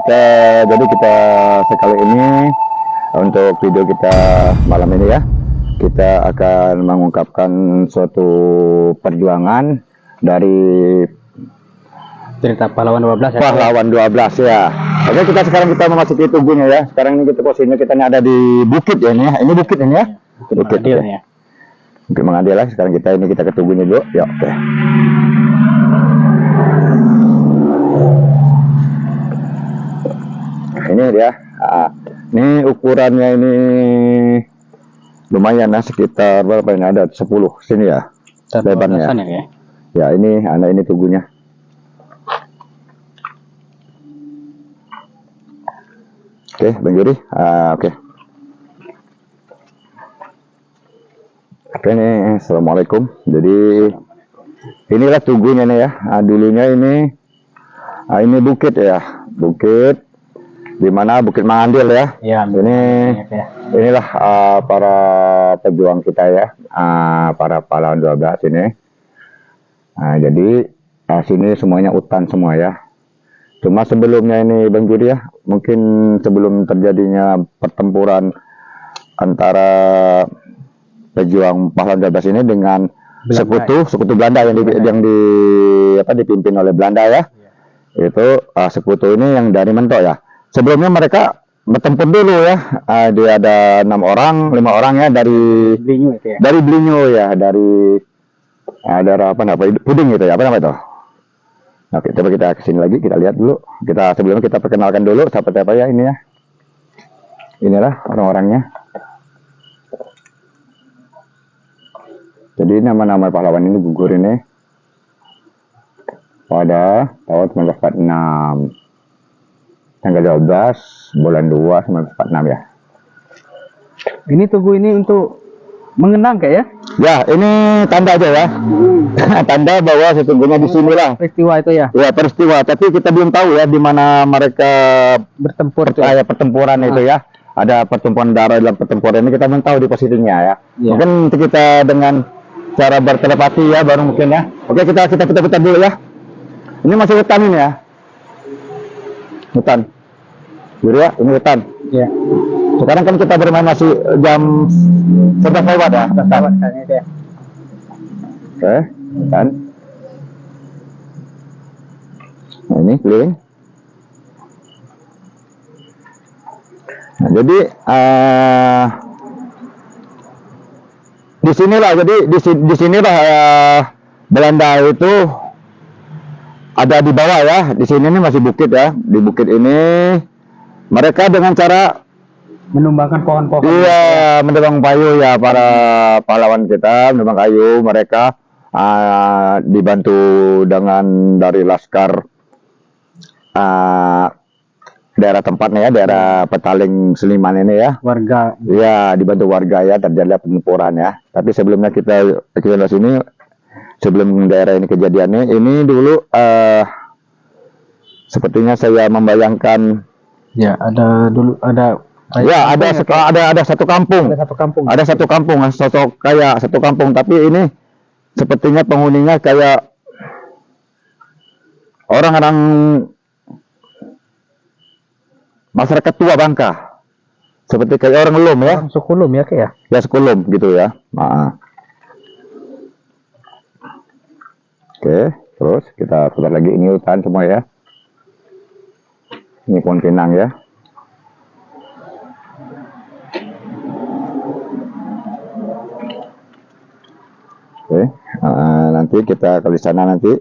kita sekali ini untuk video kita malam ini ya, kita akan mengungkapkan suatu perjuangan dari cerita pahlawan 12 ya. pahlawan 12 ya. Oke, kita memasuki tubuhnya ya. Sekarang ini kita posisinya kita ini ada di bukit ya ini ya. Ini bukit ini ya. Bukit Adil, ya. ya. Bukit Mengadil lah. Sekarang kita ke tubuhnya dulu. Ya, oke. Ini dia. Ini ukurannya ini lumayan lah, sekitar berapa ini, ada 10 sini ya lebarnya. Ya. Ya ini anak ini tubuhnya. Oke, Bang Yuri. Oke. Oke nih, assalamualaikum. Jadi inilah tubuhnya nih ya. Dulunya ini bukit ya, bukit di mana Bukit Mengadil ya. Ya, Inilah para pejuang kita ya, para pahlawan 12 ini. Jadi sini semuanya hutan semua ya. Cuma sebelumnya ini Bang Juri ya, mungkin sebelum terjadinya pertempuran antara pejuang pahlawan 12 ini dengan Belanda, sekutu Belanda yang dipimpin oleh Belanda ya. Itu sekutu ini yang dari Mentok ya. Sebelumnya mereka bertempur dulu ya. Dia ada 5 orang ya dari Blinyu itu ya. Dari Blinyu ya, dari daerah Puding gitu ya, apa nama itu? Oke, coba kita kesini lagi, kita lihat dulu. Sebelumnya kita perkenalkan dulu seperti apa ya ini ya. Inilah orang-orangnya. Jadi nama-nama pahlawan ini gugur ini pada tahun 1946. Tanggal 12 bulan 2 1946 ya. Ini tugu ini untuk mengenang kayak ya? Ya, ini tanda aja ya. Tanda bahwa sesungguhnya di sinilah Peristiwa itu ya. ya peristiwa, tapi kita belum tahu ya di mana mereka Bertempur tuh. pertempuran itu ya. Ada pertempuran darah dalam pertempuran ini, kita belum tahu di posisinya ya. Ya. Mungkin nanti kita dengan cara bertelepati ya baru mungkin ya. Oke, kita putar dulu ya. Ini masih hutan ini ya. Hutan. Jadi ya, ini hutan. Ya. Sekarang kan kita bermain masih jam 11 lewat ya. Ya. Oke, kan. Nah, ini keliling. Nah, jadi di sinilah Belanda itu ada di bawah ya. Di sini ini masih bukit ya. Di bukit ini mereka dengan cara Menumbangkan pohon-pohon. iya, menebang kayu ya, para pahlawan kita menebang kayu. Mereka dibantu dengan dari laskar daerah tempatnya ya, daerah Petaling Seliman ini ya. Warga. Ya, dibantu warga ya, terjadi pengempuran ya. Tapi sebelumnya kita di sini, sebelum daerah ini kejadiannya, ini dulu sepertinya saya membayangkan Ya, ada ya, ada satu kampung. Ada satu kampung, sosok kayak satu kampung, tapi ini sepertinya penghuninya kayak orang-orang masyarakat tua Bangka. Seperti kayak orang Lom ya. Suku Lom ya kayak. Ya, suku Lom gitu ya. Oke, terus kita putar lagi, ini hutan semua ya. Ini pohon pinang ya. Oke, nanti kita ke sana nanti.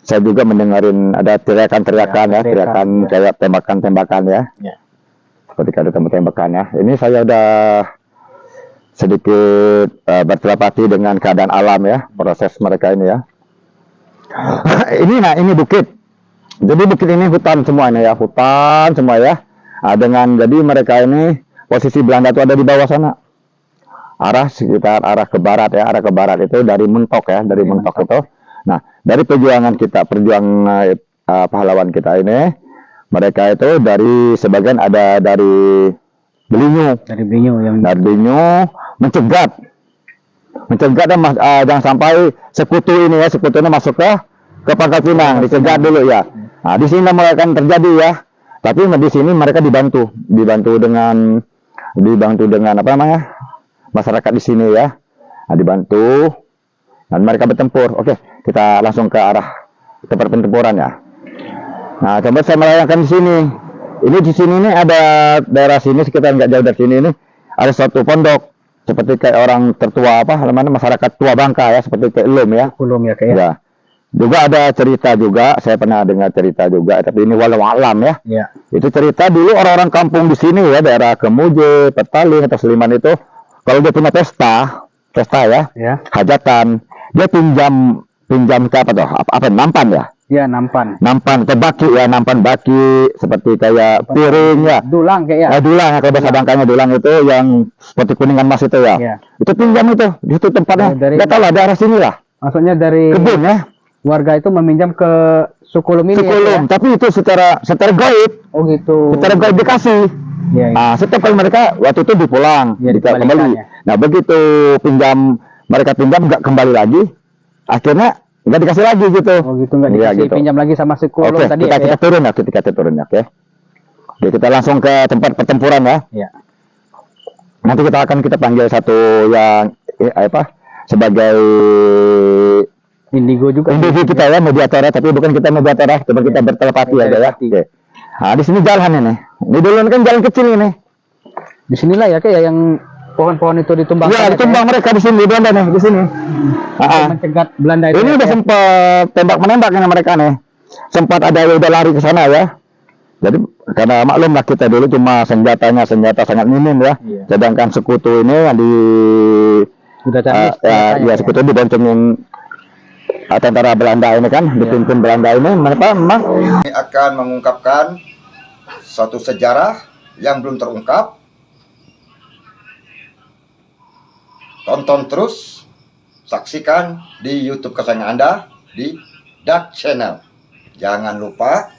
Saya juga mendengarin ada teriakan-teriakan ya, teriakan kayak tembakan-tembakan ya. Ya. Ketika ada tembakan ya. Ini saya udah sedikit bertelepati dengan keadaan alam ya, proses mereka ini ya. Ini bukit. Jadi bukit ini hutan semua ini ya, hutan semua ya. Jadi mereka ini posisi Belanda itu ada di bawah sana. Sekitar arah ke barat ya, arah ke barat itu dari Mentok ya, dari Mentok itu. Nah, dari perjuangan pahlawan kita ini, mereka itu dari sebagian ada dari Blinyu. Dari Blinyu mencegat dan jangan sampai sekutu ini masuk ke Pangkal Pinang, dicegat dulu ya. Nah, di sini mulai akan terjadi ya. Tapi di sini mereka dibantu dengan apa namanya, masyarakat di sini ya. Nah, dibantu dan mereka bertempur. Oke, kita langsung ke arah tempat pertempuran ya. Nah, coba saya melayangkan di sini. Ini di sini nih ada daerah sini sekitar nggak jauh dari sini ini ada suatu pondok seperti kayak orang tertua apa namanya, masyarakat tua Bangka ya, seperti kayak Elom ya. Kulum ya kayak. Ya. Juga ada cerita juga, saya pernah dengar cerita juga, tapi ini walau alam ya. Ya. Itu cerita dulu orang-orang kampung di sini ya, daerah Kemuje, Petaling atau Seliman itu, kalau dia punya pesta ya, Ya. hajatan, dia pinjam ke apa tuh? Apa nampan ya? Ya, nampan. Nampan ke baki ya, nampan baki seperti kayak piring ya. Dulang kayak ya. Dulang, kalau bahasa Bangkanya dulang itu yang seperti kuningan mas itu ya. Ya. Itu pinjam itu, di situ tempatnya. Nggak tahu lah daerah sini lah. Maksudnya dari Kebun ya. warga itu meminjam ke Sukulum ini Sekulum, ya. tapi itu secara gaib, Oh gitu. secara gaib dikasih. Ya, ya. Setiap kali mereka waktu itu dipulang, Ya, dikembalikan kembali. ya. Nah begitu mereka pinjam nggak kembali lagi, akhirnya nggak dikasih lagi gitu. Oh gitu, nggak Iya, dikasih gitu. pinjam lagi sama Sukulum Oke, tadi kita ya. turun ya, kita turun ya, oke. Oke, kita langsung ke tempat pertempuran ya. Ya. Nanti kita panggil satu yang sebagai Indigo juga. individu kita ya, mediator ya, tapi bukan kita mediator ya, cuma kita bertelepati aja ya. Bertelepati. Oke. Nah, di sini jalan ini. Ini dulu kan jalan kecil ini. Di sinilah ya kayak yang pohon-pohon itu ditumbang. Iya, ditumbang mereka di sini, di Belanda nih, di sini. Mencegat Belanda itu. Ini ya, udah ya. sempat tembak-menembak ini mereka nih. Sempat ada yang udah lari ke sana ya. Jadi karena maklum lah kita dulu cuma senjata sangat minim ya. Iya. Sedangkan sekutu ini yang Udah canggih. ya sekutu diboncengin tentara Belanda ini kan, dipimpin Belanda ini, mereka memang Kami akan mengungkapkan suatu sejarah yang belum terungkap. Tonton terus, saksikan di YouTube kesayangan Anda di Dark Channel. Jangan lupa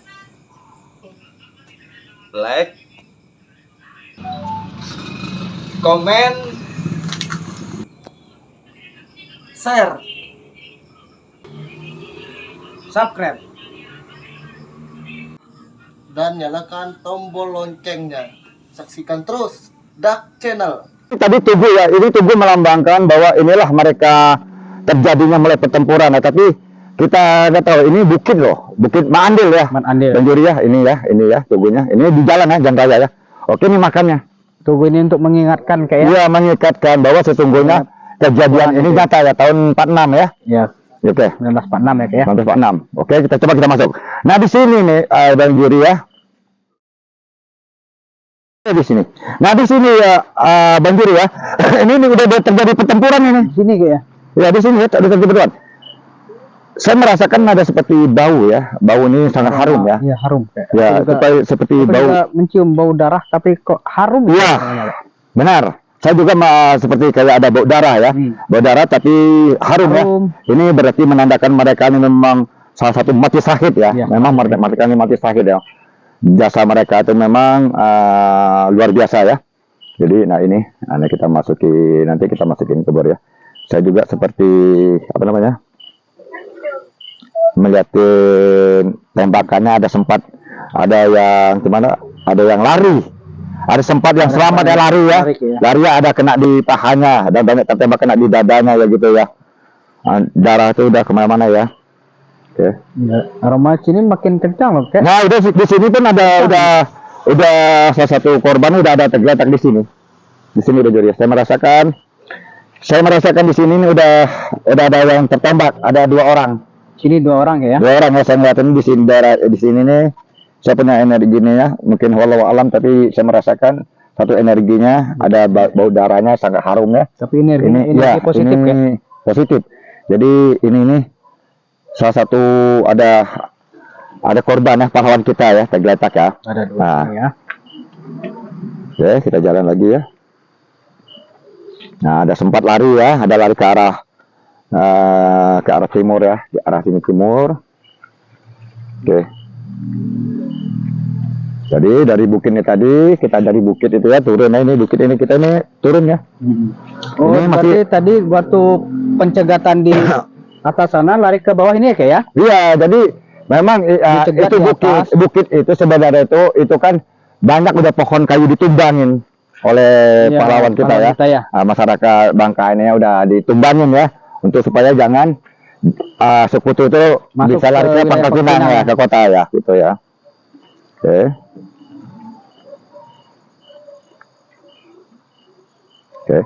like, komen, Share. Subscribe. dan nyalakan tombol loncengnya. Saksikan terus Dark Channel. tadi tugu ya, ini tugu melambangkan bahwa inilah mereka terjadinya mulai pertempuran. Nah, tapi kita nggak tahu ini bukit loh, Bukit Maandil ya. Andil. Banjuri ya, ini ya tugunya. Ini di jalan ya, jalan raya ya. Oke, ini makannya. Tugu ini untuk mengingatkan kayak. Iya, mengikatkan bahwa sesungguhnya kejadian ini nyata ya, tahun 46 ya. Ya. Oke. 1946 ya kayak. 1946. Oke, kita masuk. Nah, di sini nih Bang Juri ya. Di sini. Nah, di sini ya Bang Juri ya. ini udah terjadi pertempuran ini. Di sini kayak. Ya, di sini ya ada terjadi pertempuran. Saya merasakan ada seperti bau ya. Bau ini sangat harum ya. Iya, harum kayak. Ya, Aku juga- seperti aku bau. juga mencium bau darah tapi kok harum. Iya. Benar. Saya juga seperti kayak ada bau darah ya. Bau darah tapi harum ya. Harum. Ini berarti menandakan mereka ini memang salah satu mati syahid ya. Iya. Memang mereka ini mati syahid ya. Jasa mereka itu memang luar biasa ya. Jadi nanti kita masukin ke bor ya. Saya juga seperti apa namanya? Melihatin tembakannya ada yang gimana? Ada yang lari. Ada sempat yang selamat ya lari ya. Lari ya, ada kena di pahanya dan banyak tertembak kena di dadanya ya gitu ya. Darah itu udah kemana-mana ya. Oke. Ya, aroma sini makin kencang loh kayak. Nah, udah di sini pun udah salah satu korban udah ada tergeletak di sini. Di sini udah Juri. Saya merasakan di sini ini udah ada yang tertembak, ada 2 orang. Sini 2 orang ya. 2 orang ya, saya ngeliatin di sini di sini nih. Saya punya energinya ya, mungkin walau alam, tapi saya merasakan satu energinya ada bau darahnya sangat harum ya. Tapi energi Ya, positif ini ya. positif. Jadi ini salah satu ada korban ya, pahlawan kita ya, tergeletak ya. Ada 2 Nah. ya. Oke, kita jalan lagi ya. Nah, ada sempat lari ya, ada lari ke arah timur ya, di arah sini timur. Oke. Jadi dari bukit ini tadi, kita dari bukit itu ya turun. Nah, ini bukit ini kita ini turun ya. Oh, Ini berarti tadi waktu pencegatan di atas sana lari ke bawah ini ya kayak ya? Iya, jadi Memang Dicegat itu di atas. bukit itu sebenarnya itu kan banyak udah pohon kayu ditumbangin oleh Iya, pahlawan kita pahlawan ya. kita ya. Masyarakat Bangka ini udah ditumbangin ya untuk supaya jangan sekutu itu Masuk bisa lari ke ke Pangkal wilayah Pinang Pinang ya, ya. ke kota ya, gitu ya. Oke. Oke,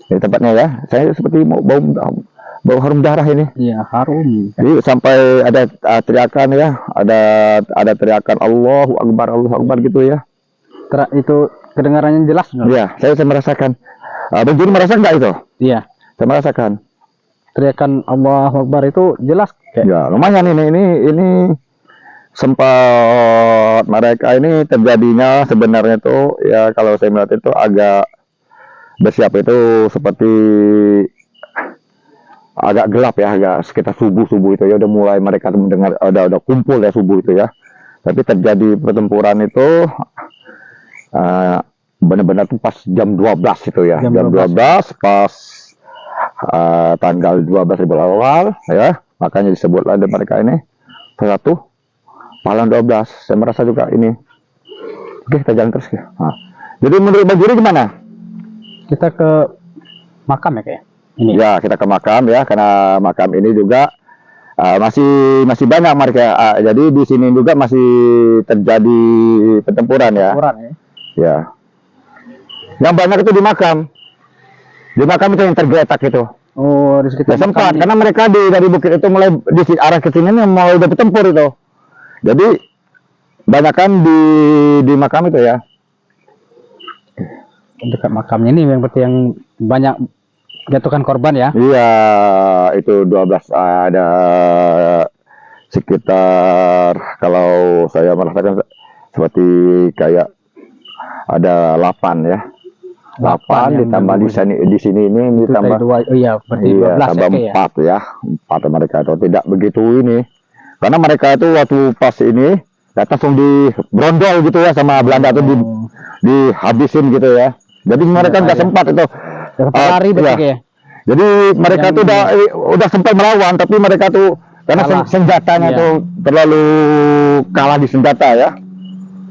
ini tempatnya ya. Saya seperti mau bau harum darah ini. Iya, harum. Jadi sampai ada teriakan ya, ada teriakan Allahu Akbar gitu ya. Itu kedengarannya jelas nggak? Iya, saya merasakan. Bang Juri merasa nggak itu? Iya. Saya merasakan. Teriakan Allahu Akbar itu jelas kayak. Ya, lumayan ini sempat mereka ini terjadinya sebenarnya itu ya kalau saya melihat itu agak bersiap itu seperti agak gelap ya, agak sekitar subuh itu ya udah mulai mereka mendengar udah kumpul ya subuh itu ya. Tapi terjadi pertempuran itu benar-benar tuh pas jam 12 itu ya. Jam 12 pas tanggal 12 Rabiul Awal ya. Makanya disebutlah dari mereka ini satu malam 12. Saya merasa juga ini. Oke, kita jalan terus ya. Nah, jadi menurut Bang Juri gimana? Kita ke makam ya kayak. Ini. Ya, kita ke makam ya, karena makam ini juga masih banyak mereka. Jadi di sini juga masih terjadi pertempuran ya. Pertempuran ya. Ya. Yang banyak itu di makam. Di makam itu yang tergeletak itu. Oh, di sekitar Ya, sempat makam karena mereka dari bukit itu mulai di arah ke sini mulai udah bertempur itu. Jadi banyakkan di makam itu ya. dekat makamnya ini yang berarti yang banyak jatuhkan korban ya. Iya, itu 12 ada sekitar kalau saya merasakan seperti kayak ada 8 ya. 8 ditambah di sini ini ditambah dua, oh iya berarti iya, 12 tambah ya, 4 ya. 4 mereka itu tidak begitu ini. Karena mereka itu waktu pas ini langsung di brondol gitu ya sama Belanda tuh dihabisin gitu ya. Jadi mereka nggak sempat itu lari ya. ya. Jadi mereka tuh udah sempat melawan tapi mereka tuh karena senjatanya Iya. tuh terlalu kalah di senjata ya.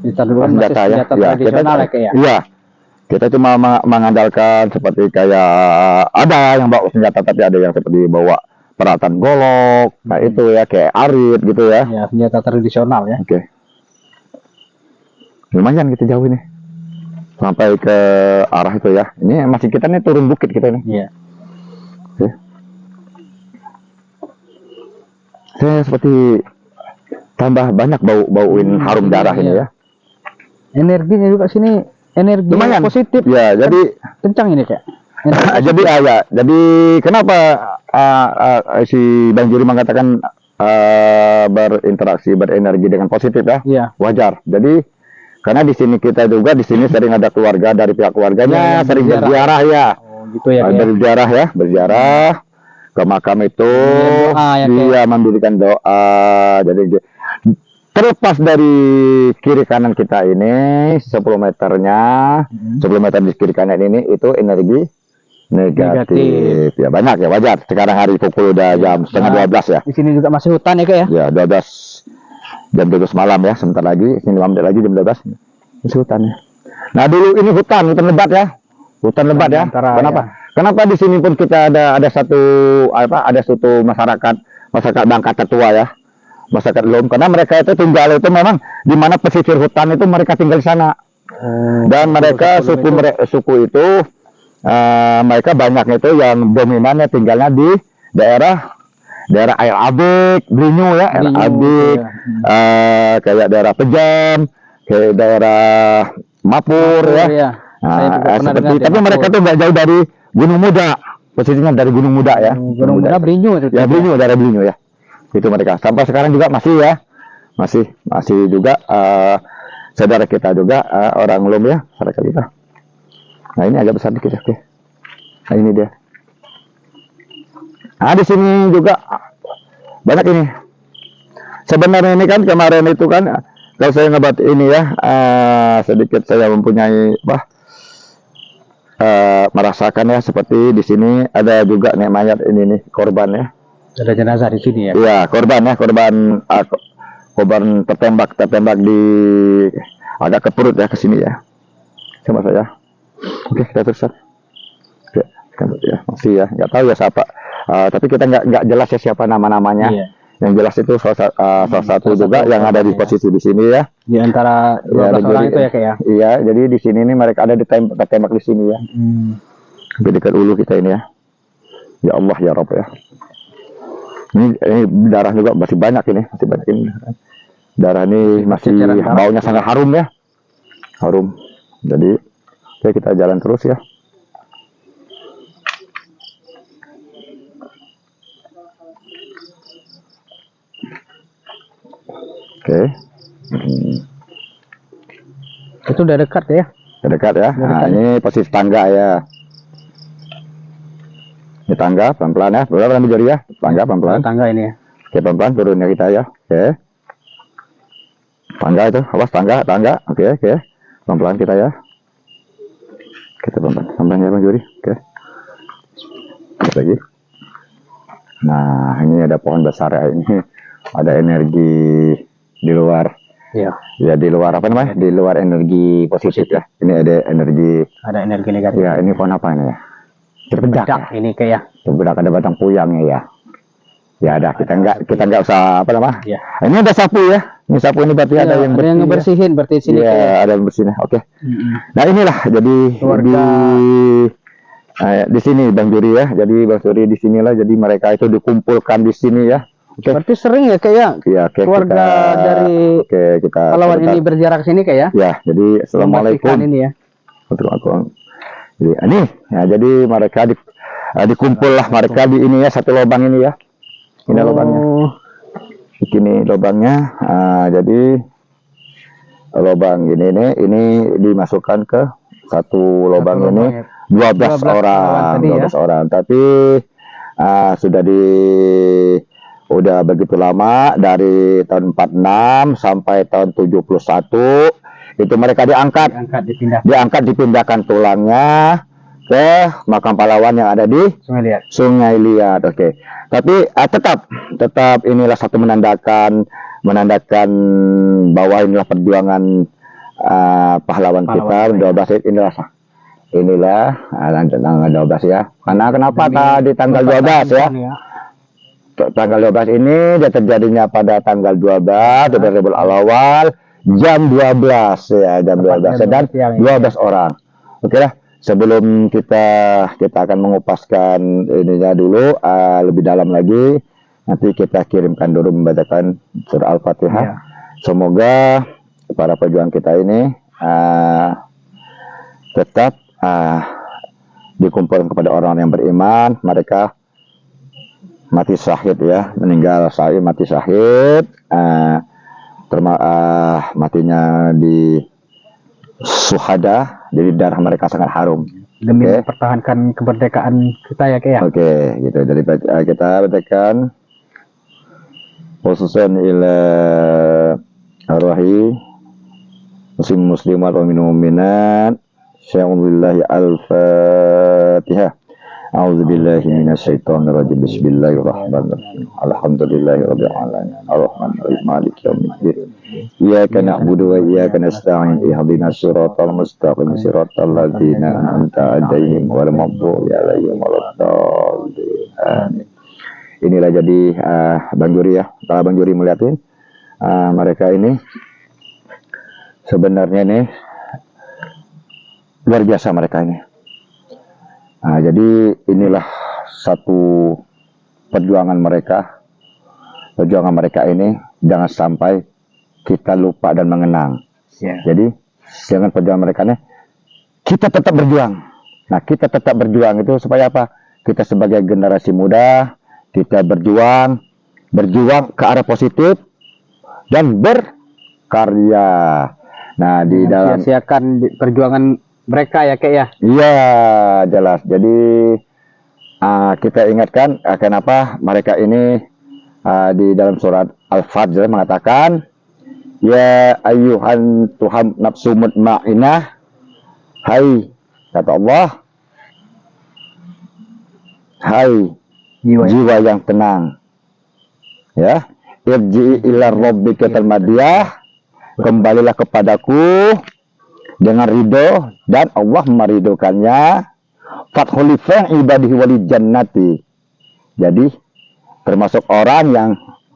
Kita dulu kan masih senjata tradisional ya kayak ya. Iya. Kita cuma mengandalkan seperti kayak ada yang bawa senjata tapi ada yang seperti bawa peralatan golok, nah itu ya kayak arit gitu ya. Ya, senjata tradisional ya. Oke. Lumayan kita jauh ini. Sampai ke arah itu ya. Ini masih kita nih turun bukit kita nih. Iya. Oke. Saya seperti tambah banyak bauin harum darah ini ya. Energinya juga sini energi Lumayan positif. Ya, jadi kencang ini kayak. jadi kenapa si Bang Juri mengatakan berinteraksi berenergi dengan positif ya? Iya. Wajar. Jadi karena di sini kita juga di sini sering ada keluarga dari pihak keluarganya sering berziarah ya. Oh, gitu ya. Berziarah ke makam itu dia mendirikan doa. Jadi terlepas dari kiri kanan kita ini 10 meternya 10 meter di kiri kanan ini itu energi negatif. Ya banyak ya, wajar. Sekarang hari pukul udah jam setengah 12 ya. Di sini juga masih hutan ya kayak ya. Ya 12 jam 12 malam ya, sebentar lagi ini 5 menit lagi jam 12 masih hutan ya. Nah dulu ini hutan lebat ya. Hutan lebat ya. Kenapa? Ya. Kenapa di sini pun kita ada satu masyarakat Bangka tertua ya. Masyarakat Lom, karena mereka itu tinggal itu memang di mana pesisir hutan itu mereka tinggal di sana. Dan mereka suku itu mereka banyaknya itu yang dominannya tinggalnya di daerah air abik, Brinyu ya, air abik, kayak daerah Pejam, kayak daerah Mapur ya. Seperti tapi mereka tuh nggak jauh dari Gunung Muda, posisinya dari Gunung Muda ya. Gunung Muda Brinyu itu. Ya Brinyu, daerah Brinyu ya. Itu mereka sampai sekarang juga masih ya, masih juga saudara kita juga orang Lom ya, saudara kita. Nah ini agak besar dikit ya. Oke. Nah ini dia. Nah di sini juga banyak ini. Sebenarnya ini kan kemarin itu kan kalau saya ngebat ini ya sedikit saya mempunyai merasakan ya seperti di sini ada juga nih mayat ini nih korban ya. Ada jenazah di sini ya. Iya, korban ya, korban tertembak di agak ke perut ya, ke sini ya. Sama saya. Oke, kita terus. Oke, kan ya, masih ya, nggak tahu ya siapa. Tapi kita nggak jelas ya siapa nama-namanya. Iya. Yang jelas itu salah satu juga yang ada di posisi di sini ya. Di antara 12 orang itu ya, Kak ya. Iya, jadi di sini nih mereka ada ditembak di sini ya. Di dekat ulu kita ini ya. Ya Allah ya Rabb ya. Ini darah juga masih banyak ini, darah ini masih baunya sangat harum ya, harum. Jadi oke, kita jalan terus ya. Oke. Itu udah dekat ya. Dekat ya. Nah, ini posisi tangga ya. Ini tangga pelan-pelan ya. Pelan-pelan menjadi ya. Tangga pelan-pelan. Tangga ini ya. Oke, pelan-pelan turunnya kita ya. Oke. Tangga itu, awas tangga. Oke. Pelan-pelan kita ya. Kita pelan-pelan ya Bang Juri. Oke. Lagi. Nah, ini ada pohon besar ya. Ini ada energi di luar. Iya. Ya, di luar apa namanya? Di luar energi positif ya. Ini ada energi. Ada energi negatif. Ya, ini pohon apa ini ya? Cerbedak ya? Ini kayak. Cerbedak, ada batang puyangnya ya. Ya ada, kita nggak usah apa namanya? Ya. Ini ada sapu ya. Ini sapu ini berarti ada yang bersih. ngebersihin berarti sini. Iya, ada yang bersih. Oke. Nah, inilah jadi di sini Bang Juri ya. Jadi Bang Juri di sinilah jadi mereka itu dikumpulkan di sini ya. Oke. Berarti sering ya kayak ya, keluarga dari kita pahlawan ini berjarak sini kayak. Ya, jadi assalamualaikum. Ini ya. Jadi ini ya, jadi mereka dikumpul lah mereka di ini ya, satu lubang ini ya. Ini lubangnya. Ini lubangnya. Jadi lubang ini dimasukkan ke satu lubang ini 12 orang, 12 orang. Tapi sudah udah begitu lama dari tahun 46 sampai tahun 71 itu mereka diangkat dipindahkan tulangnya ke makam pahlawan yang ada di Sungai Liat. Oke. Tapi tetap inilah satu menandakan bahwa inilah perjuangan pahlawan kita 12 inilah tanggal 12 ya. Karena kenapa tadi tanggal 12 ya? Tanggal 12 ini dia terjadinya pada tanggal 12 dari Rabiul Awal jam 12 ya, jam 12 dan 12 orang. Oke lah, sebelum kita akan mengupaskan ininya dulu lebih dalam lagi, nanti kita kirimkan dulu membacakan surah Al-Fatihah. Ya. Semoga para pejuang kita ini tetap dikumpulkan kepada orang yang beriman, mereka mati syahid ya, meninggal syahid, mati syahid, matinya di syuhada, jadi darah mereka sangat harum demi mempertahankan kemerdekaan kita ya kayak. Oke, gitu. Jadi kita bacakan khususan ila arwahi muslimat wa mu'minat sya'ubillahi al-fatihah. A'udzubillahi minasyaitonirrajim. Bismillahirrahmanirrahim. Alhamdulillahirabbil alamin. Arrahmanirrahim. Maliki yaumiddin. Iyyaka na'budu wa iyyaka nasta'in. Ihdinas siratal mustaqim. Siratal ladzina an'amta 'alaihim ghairil maghdubi 'alaihim waladdallin. Amin. Inilah jadi Bang Juri ya. Kalau Bang Juri melihatin mereka ini sebenarnya nih luar biasa mereka ini. Jadi inilah satu perjuangan mereka ini jangan sampai kita lupa dan mengenang. Jadi dengan perjuangan mereka ini kita tetap berjuang. Nah, kita tetap berjuang itu supaya apa? Kita sebagai generasi muda kita berjuang ke arah positif dan berkarya. Nah, di dalam sia-siakan perjuangan mereka ya kayak ya. Iya, jelas. Jadi kita ingatkan kenapa mereka ini di dalam surat Al-Fajr mengatakan ya ayyuhan Tuhan nafsu mutmainnah, hai kata Allah, hai jiwa yang tenang, Ya, irji ila rabbika talmadiyah, kembalilah kepadaku dengan ridho dan Allah meridokannya. Fathul ibadihi walil jannati. Jadi termasuk orang yang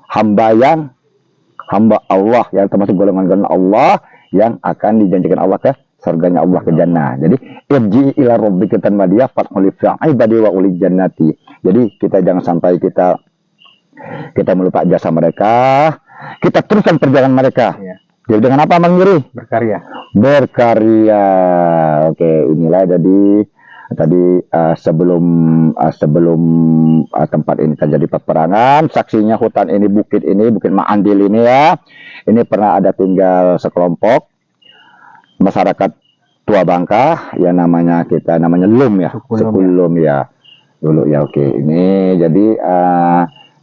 hamba Allah yang termasuk golongan Allah yang akan dijanjikan Allah ke surganya Allah, ke jannah. Jadi irji ila rabbika talmadiyah fathul ibadihi walil jannati. Jadi kita jangan sampai kita melupakan jasa mereka, kita teruskan perjalanan mereka. Iya. Jadi dengan apa Bang Berkarya. Berkarya. Oke, inilah jadi tadi sebelum tempat ini terjadi peperangan, saksinya hutan ini, Bukit Ma'andil ini ya. Ini pernah ada tinggal sekelompok masyarakat Tua Bangka yang namanya Lum ya, Suku Lum ya. Dulu ya, oke. Ini jadi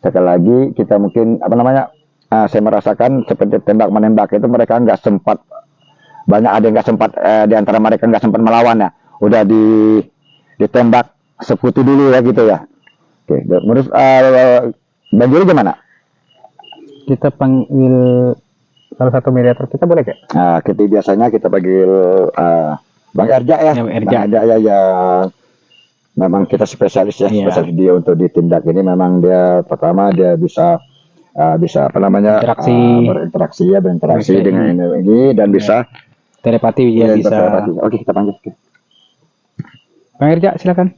sekali lagi kita mungkin saya merasakan seperti tembak menembak itu mereka nggak sempat, banyak ada yang nggak sempat di antara mereka nggak sempat melawan ya, udah ditembak sekutu dulu ya gitu ya. Oke, menurut Bang Juri gimana? Kita panggil salah satu mediator kita boleh kak? Kita biasanya kita panggil Bang Erja ya. Ya, Bang Erja. Bang Erja ya. Memang kita spesialis ya, Iya. spesialis dia untuk ditindak ini. Memang dia pertama dia bisa berinteraksi Oke. dengan ini dan bisa Telepati dia bisa. bertelepati. Oke, kita panggil. Oke. Bang Erja silakan.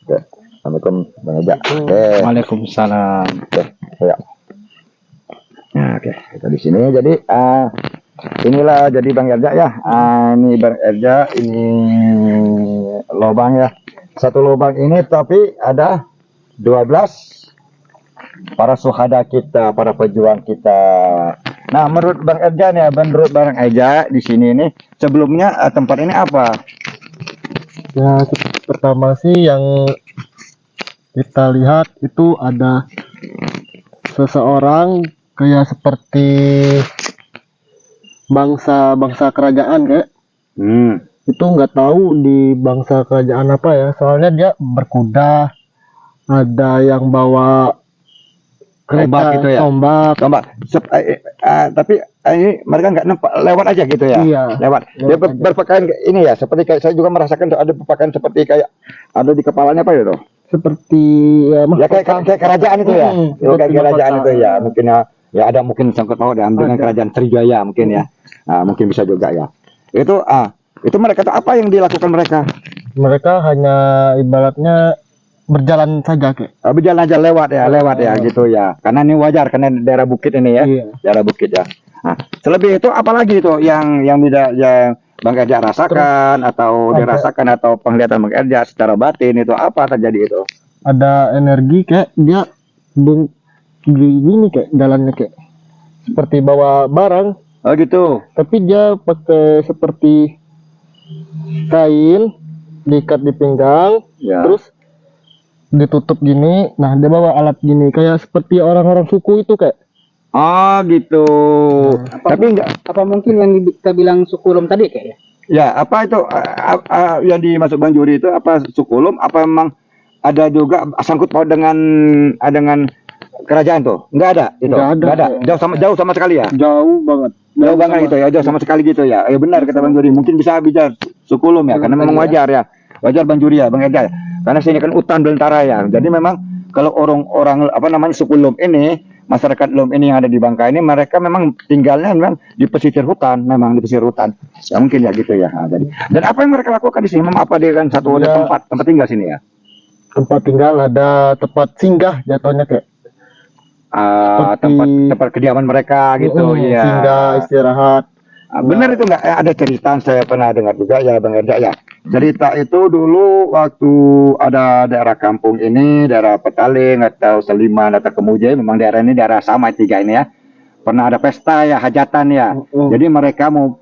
Oke. Assalamualaikum Bang Erja. Oke. Waalaikumsalam. Ya. Nah, oke, kita di sini. Jadi inilah jadi Bang Erja ya. Ini Bang Erja, ini lubang ya. Satu lubang ini tapi ada 12 para syuhada kita, para pejuang kita. Nah, menurut Bang Erja nih, menurut Bang Erja di sini nih sebelumnya tempat ini apa? Ya, pertama sih yang kita lihat itu ada seseorang kayak seperti bangsa kerajaan kayak. Itu nggak tahu di bangsa kerajaan apa ya, soalnya dia berkuda, ada yang bawa Tombak gitu ya? tombak. Tapi ini mereka nggak nampak, lewat aja gitu ya? Iya. Lewat. Dia Lewat aja. berpakaian ini ya, seperti kayak saya juga merasakan tuh ada berpakaian seperti kayak ada di kepalanya apa ya tuh? Seperti ya, Ya kayak kerajaan itu ya. Kayak seperti kerajaan mahkota. itu ya. Mungkin ya ada mungkin sangkut paut dengan Ada. kerajaan Sriwijaya mungkin ya. Mungkin bisa juga ya. Itu mereka tuh apa yang dilakukan mereka? Mereka hanya ibaratnya berjalan saja kayak. Berjalan aja lewat ya gitu ya. Karena ini wajar karena daerah bukit ini ya. Iya. Daerah bukit ya. Nah, selebih itu apa lagi itu yang Bang Erja rasakan atau ada. dirasakan atau penglihatan Bang Erja secara batin itu apa terjadi itu? Ada energi kayak dia gini kayak jalannya kayak seperti bawa barang, Oh gitu. tapi dia pakai seperti kain diikat di pinggang, Ya. terus ditutup gini. Nah, dia bawa alat gini kayak seperti orang-orang suku itu kayak. Oh gitu. Tapi enggak. Apa mungkin yang kita bilang sukulum tadi kayaknya? Ya, apa itu yang dimaksud Bang Juri itu apa sukulum? Apa memang ada juga sangkut paut dengan kerajaan tuh? Enggak ada itu. Nggak ada. Jauh sama sekali ya. Jauh banget. Jauh banget gitu ya, jauh sama sekali gitu ya. Ya benar kata Bang Juri. Mungkin bisa sukulum ya, karena memang wajar ya. Wajar Bang Juri ya, Bang Erja. Karena sini kan hutan belantara ya. Jadi memang kalau orang-orang suku Lum ini, masyarakat Lum ini yang ada di Bangka ini, mereka memang tinggalnya memang di pesisir hutan, Ya mungkin ya gitu ya. Nah, jadi dan apa yang mereka lakukan di sini? Memang apa dia kan satu ada Ya. tempat tinggal sini ya? Tempat tinggal, ada tempat singgah jatuhnya kayak. Tempat kediaman mereka gitu ya. Singgah, istirahat. Benar itu nggak? Ada cerita saya pernah dengar juga ya Bang Erja ya. Cerita itu dulu waktu ada daerah kampung ini, daerah Petaling atau Seliman atau Kemujan, memang daerah ini daerah sama tiga ini ya. Pernah ada pesta ya, hajatan ya. Jadi mereka mau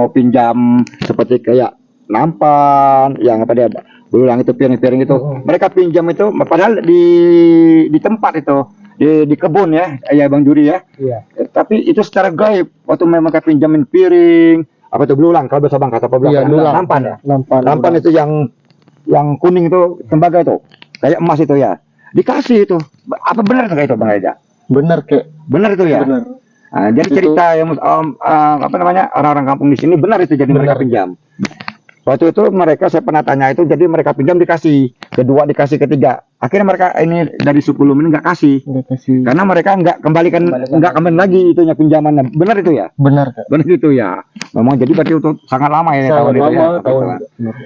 pinjam seperti kayak nampan, yang apa dia berulang itu piring-piring itu. Mereka pinjam itu, padahal di tempat itu. Di kebun ya Bang Juri ya. Iya. Tapi itu secara gaib waktu mereka pinjamin piring apa itu belulang kalau bahasa Bangka atau Iya, belulang. nampan ya. Nampan. Nampan itu yang kuning itu tembaga itu kayak emas itu ya. Dikasih itu. Apa benar itu kayak itu Bang Reza? Bener kek. Benar itu ya? Bener. Nah, jadi Itu- cerita yang apa namanya orang-orang kampung di sini benar itu, jadi mereka Benar. pinjam. Waktu itu mereka, saya pernah tanya itu, jadi mereka pinjam dikasih, kedua dikasih, ketiga. Akhirnya mereka ini dari 10 ini nggak kasih, Udah kasih. karena mereka nggak nggak kembali lagi itunya pinjamannya. Benar itu ya? Benar kek. Benar itu ya. Memang jadi berarti itu sangat lama ya Sangat tahun itu ya. lama tahun.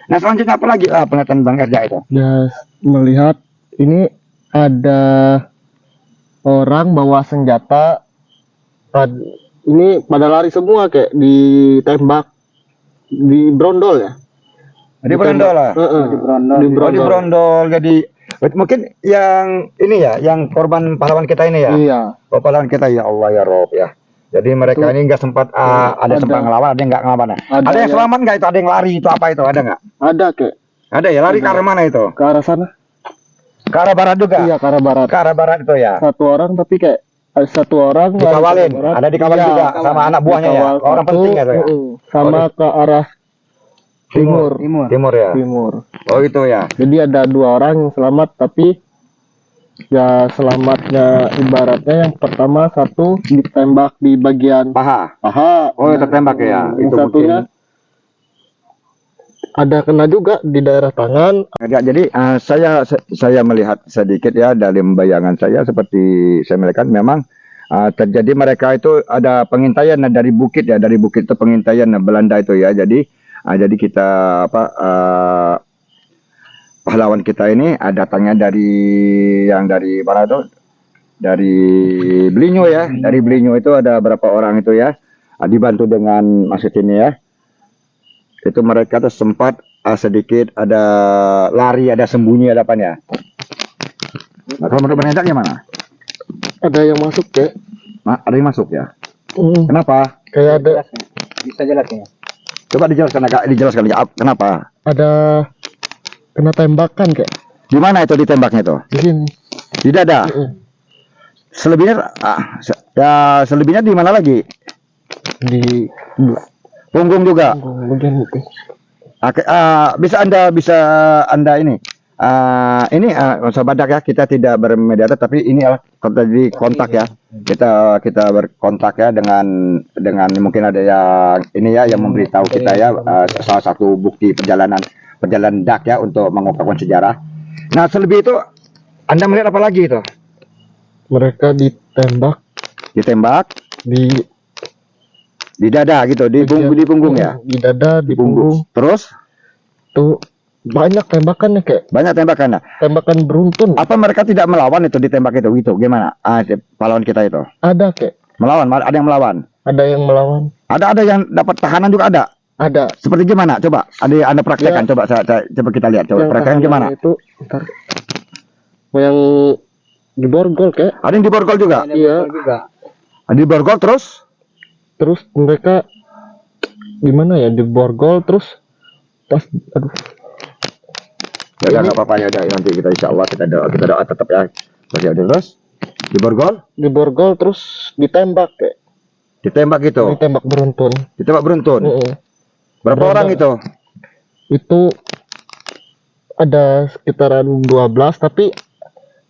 Nah selanjutnya apa lagi penelitian Bang Erja itu? Ya melihat ini ada orang bawa senjata. Ini pada lari semua kayak ditembak di brondol ya. Di Brondol lah. Di brondol. Oh di Brondol, jadi mungkin yang ini ya, yang korban pahlawan kita ini ya. Iya. Oh, pahlawan kita, ya Allah ya Rob ya. Jadi mereka Tuh. ini nggak sempat ada sempat ngelawan, ada yang nggak ngelawan. Ada yang yang- selamat nggak itu? Ada yang lari itu apa itu? Ada nggak? Ada kek. Ada ya, lari ke arah mana itu? Ke arah sana. Ke arah barat juga. Iya, ke arah barat. Ke arah barat itu ya. Satu orang tapi kayak ada satu orang lari ke Dikawalin, arah barat. ada dikawal Iya, juga sama anak buahnya ya. dikawal Orang satu, penting ya itu ya. Sama Oh, ke arah timur. Timur ya. Timur. Oh itu ya. Jadi ada dua orang yang selamat, tapi ya selamatnya ibaratnya yang pertama satu ditembak di bagian Paha. paha. Oh itu tembak ya. Yang Itu satunya mungkin. ada kena juga di daerah tangan. Ya, jadi saya melihat sedikit ya dalam bayangan saya, seperti saya melihat memang terjadi mereka itu ada pengintaian dari bukit ya, dari bukit itu pengintaian Belanda itu ya. Jadi kita pahlawan kita ini datangnya dari mana itu, dari Belinyo ya, dari Belinyo itu ada berapa orang itu ya, dibantu dengan maksud ini ya. Itu mereka tuh sempat sedikit ada lari, ada sembunyi, ada apanya. Nah, kalau menurut Bang Eda gimana? Ada yang masuk kayak Ada yang masuk ya? mm, Kenapa? kayak ada Bisa jelasnya. Coba dijelaskan ya, kenapa? ada kena tembakan kayak Di mana itu ditembaknya itu? di sini. Di dada. Selebihnya selebihnya di mana lagi? Di Punggung juga. bagian itu. Bisa anda ini sahabat ya, kita tidak bermediator, tapi ini terjadi kontak ya, kita berkontak ya dengan mungkin ada yang ini ya yang memberitahu kita ya, salah satu bukti perjalanan dak ya untuk mengungkapkan sejarah. Nah selebih itu Anda melihat apa lagi itu? Mereka ditembak Di dada gitu, di punggung ya, di dada, di punggung. Terus Tuh banyak tembakannya kayak banyak tembakan. tembakan beruntun. Apa mereka tidak melawan itu, ditembak itu gitu? Gimana? Pahlawan kita itu Ada kayak melawan, ada yang melawan. ada yang melawan. Ada yang dapat tahanan juga ada. Ada Seperti gimana? Coba Anda praktekkan. Ya. Coba kita lihat. Coba yang praktekkan tahanan gimana? itu ntar. Yang diborgol kayak Ada yang diborgol juga. iya. Ada diborgol terus. Terus mereka gimana ya, diborgol terus pas aduh Ya nggak apa-apa ya. Nanti kita insya Allah kita doa tetap ya. Terus diborgol terus ditembak kayak ditembak gitu. ditembak beruntun. Ditembak beruntun. Berapa Berapa? orang itu? Itu ada sekitaran 12, tapi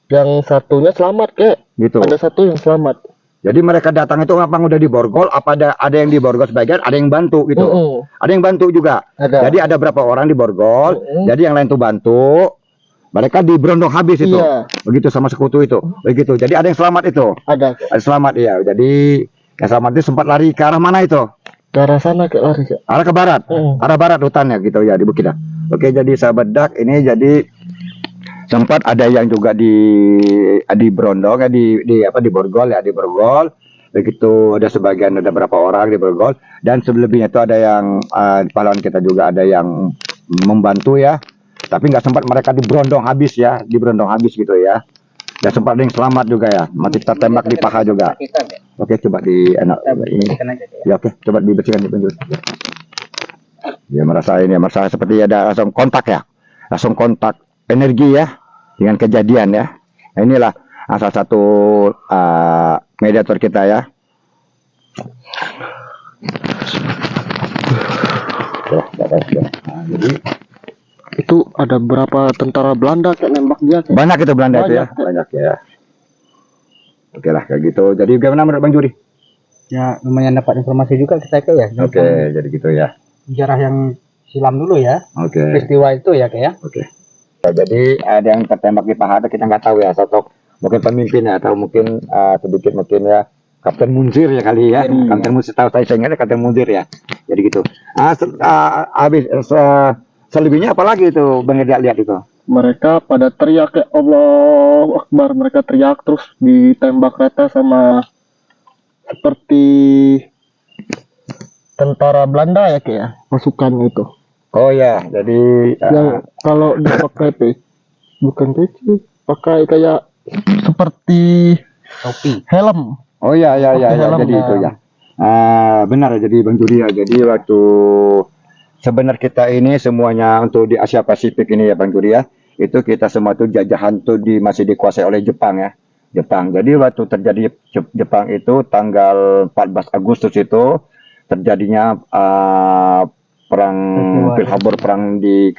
yang satunya selamat kayak Gitu. ada satu yang selamat. Jadi mereka datang itu ngapa udah diborgol? Apa ada yang diborgol sebagian? Ada yang bantu gitu. Ada yang bantu juga. Ada. Jadi ada berapa orang diborgol, jadi yang lain tuh bantu. Mereka diberondong habis itu. Iya. Begitu sama sekutu itu. Begitu. Jadi ada yang selamat itu. Ada Ada selamat ya. Jadi yang selamat itu sempat lari ke arah mana itu? ke arah sana kayak lari kayak. Arah ke barat. Arah barat hutannya gitu ya di bukit. Oke, jadi sahabat dak ini jadi sempat ada yang juga di berondong ya, di borgol ya, di borgol. Begitu ada sebagian, ada berapa orang di borgol, dan selebihnya itu ada yang pahlawan kita juga ada yang membantu ya. Tapi nggak sempat mereka diberondong habis ya, diberondong habis gitu ya. Dan sempat ada yang selamat juga ya, mati tertembak di paha juga. Oke, coba di ini. Ya oke, coba dibersihkan ditunjuk. Ya merasa seperti ada langsung kontak ya, langsung kontak energi ya dengan kejadian ya. Nah, inilah salah satu mediator kita ya. Jadi Itu ada berapa tentara Belanda kayak nembak dia kayak? Banyak itu Belanda itu ya. Banyak. Banyak ya. Oke lah kayak gitu. Jadi gimana menurut Bang Juri? Ya lumayan dapat informasi juga kita kayak ya. Oke, jadi gitu ya. Sejarah yang silam dulu ya. Oke. Peristiwa itu ya kayak ya. Oke. Ya, jadi ada yang tertembak di paha, kita nggak tahu ya, sosok mungkin pemimpin ya, atau mungkin sedikit mungkin ya Kapten Munzir ya kali ya. Kapten Munzir, tahu saya ingat Kapten Munzir ya. Jadi gitu. Selebihnya apa lagi itu Bang Eda lihat itu? Mereka pada teriak kayak Allah Akbar, mereka teriak terus ditembak rata sama seperti tentara Belanda ya kayak ya, pasukan itu. Oh ya, jadi Yang kalau dipakai bukan peci, pakai kayak seperti Topi. helm. oh ya ya ya, Pakai ya, helm, jadi nah. itu ya. Benar jadi Bang Juri ya. Jadi waktu sebenarnya kita ini semuanya untuk di Asia Pasifik ini ya Bang Juri ya, itu kita semua tuh jajahan tuh masih dikuasai oleh Jepang ya. Jepang. Jadi waktu terjadi Jepang itu tanggal 14 Agustus itu terjadinya perang Pearl Harbor, perang di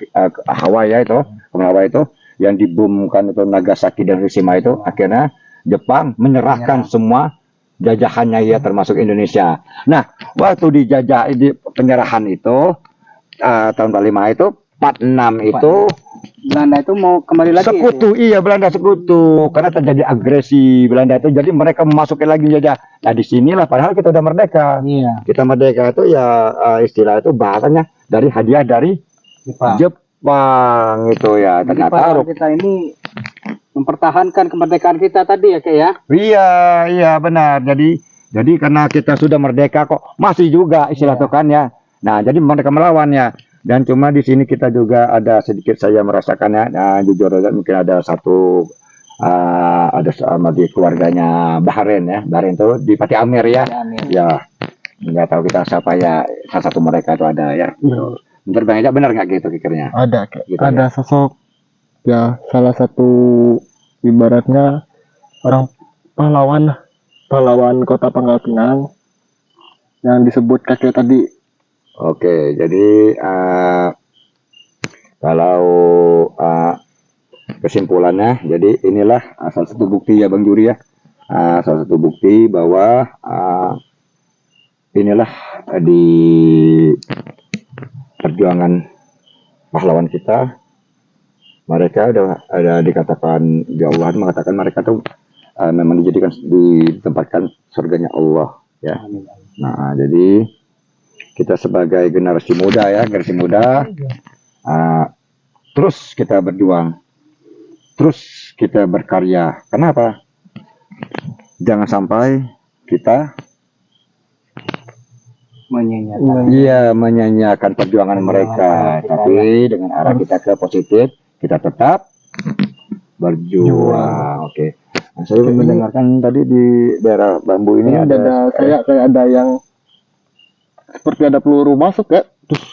Hawaii ya itu, Hawaii itu yang dibomkan itu Nagasaki dan Hiroshima itu, akhirnya Jepang menyerahkan semua jajahannya ya termasuk Indonesia. Nah, waktu dijajah di penyerahan itu tahun 45 itu 46 itu Belanda itu mau kembali lagi. sekutu, iya Belanda sekutu karena terjadi agresi Belanda itu, jadi mereka memasuki lagi jajah. Nah disinilah padahal kita udah merdeka. Iya. Kita merdeka itu ya istilah itu bahasanya dari hadiah dari Jepang itu ya. Jadi Ternyata padahal kita ini mempertahankan kemerdekaan kita tadi ya kayak ya. iya benar. Jadi karena kita sudah merdeka kok masih juga istilah itu kan ya. Nah jadi mereka melawannya. Dan cuma di sini kita juga ada sedikit saya merasakannya. Nah, jujur aja mungkin ada satu ada sama di keluarganya Bahrain ya. Bahrain itu di Pati Amir ya. Ya, nggak tahu kita siapa ya. Salah satu mereka itu ada ya. Bener Bang Eda, benar nggak gitu pikirnya? Ada kayak Gitu, ada sosok ya, salah satu ibaratnya orang pahlawan kota Pangkal Pinang yang disebut kakek tadi. Oke, jadi kalau kesimpulannya, jadi inilah salah satu bukti ya Bang Juri ya, salah satu bukti bahwa inilah di perjuangan pahlawan kita, mereka ada dikatakan di Allah mengatakan mereka tuh memang ditempatkan surganya Allah ya. Nah jadi kita sebagai generasi muda ya, terus kita berjuang, terus kita berkarya. Kenapa? Jangan sampai kita menyanyiakan perjuangan mereka, tapi dengan arah kita ke positif, kita tetap berjuang. Oke. Nah, saya mendengarkan tadi di daerah Bambu ini ada saya kayak ada yang seperti ada peluru masuk ya, terus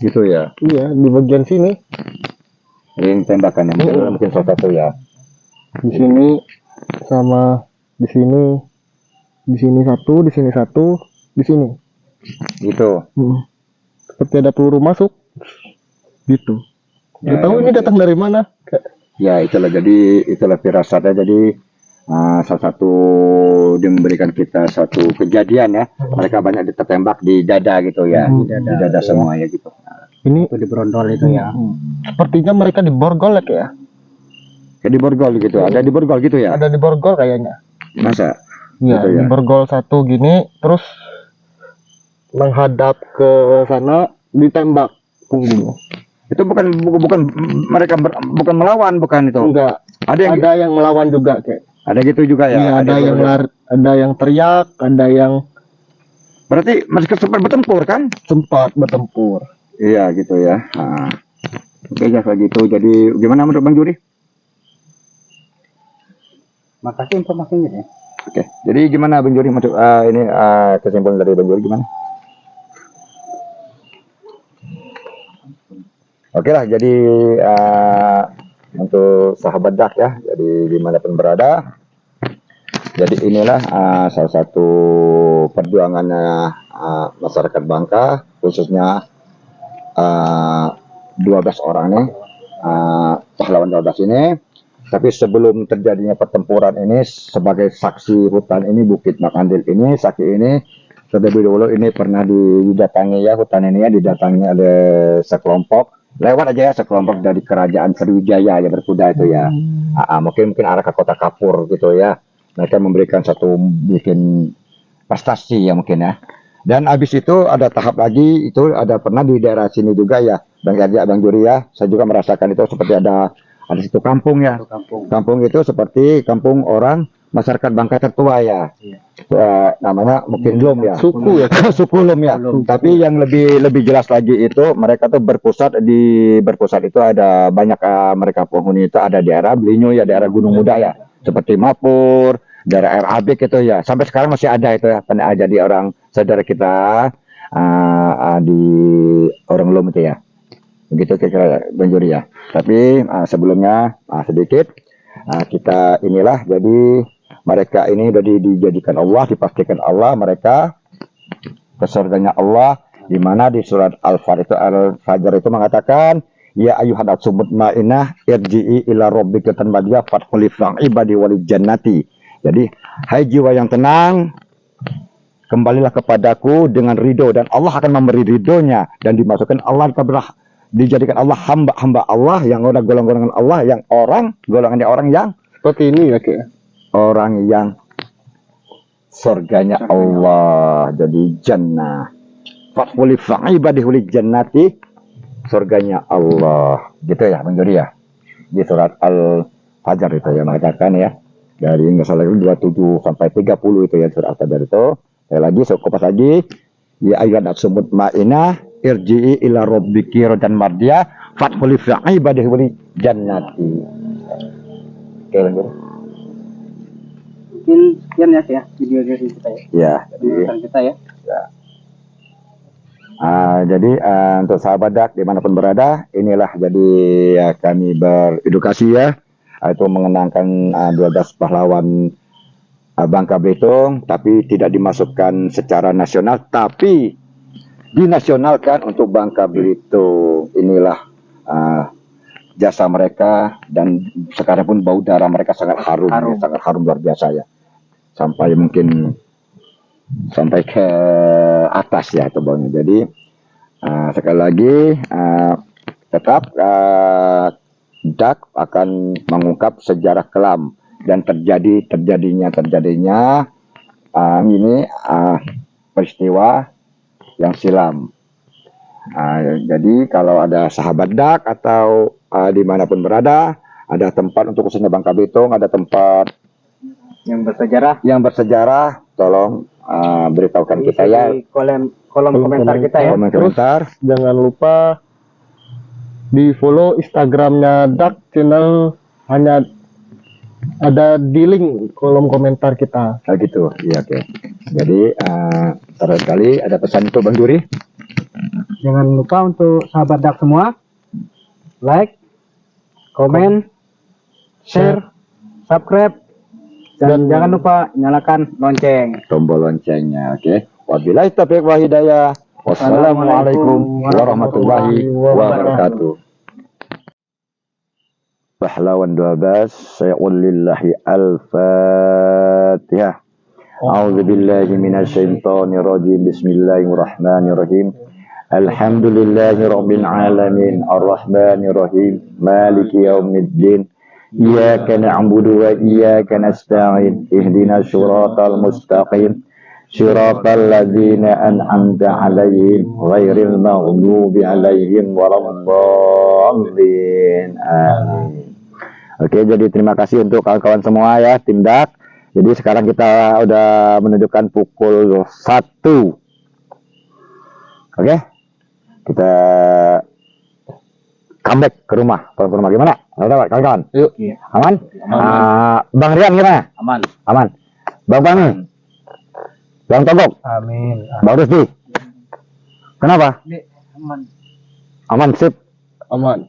gitu ya. iya di bagian sini, Ring tembakan yang mungkin salah satu ya. di sini sama di sini satu, di sini satu, di sini. Gitu. Seperti ada peluru masuk, gitu. Ya, Nggak tahu ini datang dari mana. Ya itulah, jadi itulah firasatnya. Jadi salah satu dia memberikan kita satu kejadian ya. Mereka banyak tertembak di dada gitu ya, di dada semua ya gitu. Ini Itu di Brondol itu ya. sepertinya mereka diborgol ya kayak. Kayak di borgol gitu. Ada di borgol gitu ya? Ada diborgol kayaknya. Masa? Iya, Gitu ya. diborgol satu gini, terus menghadap ke sana, ditembak punggungnya. Itu bukan mereka bukan melawan, bukan itu. Enggak. Ada yang melawan juga kayak. ada gitu juga ya. Iya, ada yang teriak, ada yang Berarti masih sempat bertempur kan? sempat bertempur. Iya gitu ya. Oke ya kayak gitu. Jadi gimana menurut Bang Juri? Makasih informasinya ya. Oke. Jadi gimana Bang Juri masuk ini kesimpulan dari Bang Juri gimana? Oke lah. Jadi untuk sahabat Dak ya. Jadi dimanapun berada. Jadi inilah salah satu perjuangannya masyarakat Bangka, khususnya 12 orang nih pahlawan 12 ini. Tapi sebelum terjadinya pertempuran ini, sebagai saksi hutan ini, Bukit Makandil ini, saksi ini, terlebih dahulu ini pernah didatangi ya, hutan ini ya, didatangi oleh sekelompok, lewat aja ya, sekelompok dari kerajaan Sriwijaya yang berkuda itu ya. Mungkin arah ke kota Kapur gitu ya. Mereka memberikan satu bikin prestasi ya mungkin ya. Dan habis itu ada tahap lagi, itu ada pernah di daerah sini juga ya, Bang Yarja, Bang Juri ya, saya juga merasakan itu seperti ada situ kampung ya. Kampung itu seperti kampung orang masyarakat Bangka tertua ya. Namanya mungkin Lom ya. Suku ya. Suku Lom ya. Tapi yang lebih jelas lagi itu mereka tuh berpusat itu ada banyak mereka penghuni itu ada daerah Belinyo ya, daerah Gunung Muda ya. Seperti Mapur, daerah Abik itu ya. Sampai sekarang masih ada itu ya. Jadi orang saudara kita di orang Lom itu ya. Begitu kira-kira Bang Juri ya. Tapi sebelumnya sedikit kita inilah, jadi mereka ini sudah dijadikan Allah, dipastikan Allah mereka ke surganya Allah, di mana di surat Al-Fajr itu mengatakan ya ayuhan atsumut ma'inah irji'i ila rabbika tanbadiya fadkhuli fi ibadi walil jannati. Jadi hai jiwa yang tenang, kembalilah kepadaku dengan ridho, dan Allah akan memberi ridhonya, dan dimasukkan Allah dijadikan Allah hamba Allah yang orang golongan Allah yang golongannya orang yang Seperti ini ya kayak. orang yang surganya Allah, jadi jannah. Fadkhuli fi ibadihi jannati, surganya Allah. Gitu ya Bang Juri ya. Di surat Al-Fajr itu ya mengatakan ya. Dari enggak salah 27 sampai 30 itu ya surat Al-Fajr itu. Lagi kupas lagi. Ya ayyuhan sumut ma'inah irji'i ila rabbiki radan mardiya fadkhuli fi ibadihi jannati. Oke Bang Juri. Mungkin sekian ya video dari kita ya. Ya, jadi Kita ya. Jadi untuk sahabat Dak dimanapun berada, inilah jadi kami beredukasi ya, itu mengenangkan 12 pahlawan Bangka Belitung, tapi tidak dimasukkan secara nasional, tapi dinasionalkan untuk Bangka Belitung. Inilah jasa mereka, dan sekarang pun bau darah mereka sangat harum. Ya, sangat harum luar biasa ya, sampai mungkin sampai ke atas ya itu baunya. Jadi sekali lagi tetap Dak akan mengungkap sejarah kelam dan terjadinya ini peristiwa yang silam. Jadi kalau ada sahabat Dak atau dimanapun berada, ada tempat untuk khususnya Bangka Belitung, ada tempat yang bersejarah, tolong beritahukan kita ya. Kolom komentar kita ya. Kolom komentar. Jangan lupa di follow Instagramnya Dak channel, hanya ada di link kolom komentar kita. Gitu, iya oke. Jadi barangkali ada pesan untuk Bang Juri. Jangan lupa untuk sahabat Dak semua, like, komen, share, subscribe, dan jangan lupa nyalakan lonceng. Tombol loncengnya, oke. Wabillahi taufiq wa hidayah. Wassalamualaikum warahmatullahi wabarakatuh. Pahlawan 12, saya lillahi al-Fatihah. A'udzu billahi minasyaitonir rajim. Bismillahirrahmanirrahim. Alhamdulillahi rabbil alamin, arrahmanir rahim, maliki yaumiddin. Iyyaka na'budu wa iyyaka nasta'in. Ihdinas siratal mustaqim. Siratal ladzina an'amta 'alaihim ghairil maghdubi 'alaihim waladdallin. Amin. Oke, jadi terima kasih untuk kawan-kawan semua ya, tim Dak. Jadi sekarang kita udah menunjukkan pukul 1. Oke. Kita comeback ke rumah. Ke rumah gimana? Kawan-kawan. Yuk. Aman? Bang Rian gimana? Aman. Bang Fahmi? Bang Togok? Amin. Bang Rusdi? Kenapa? Aman. Aman, sip. Aman.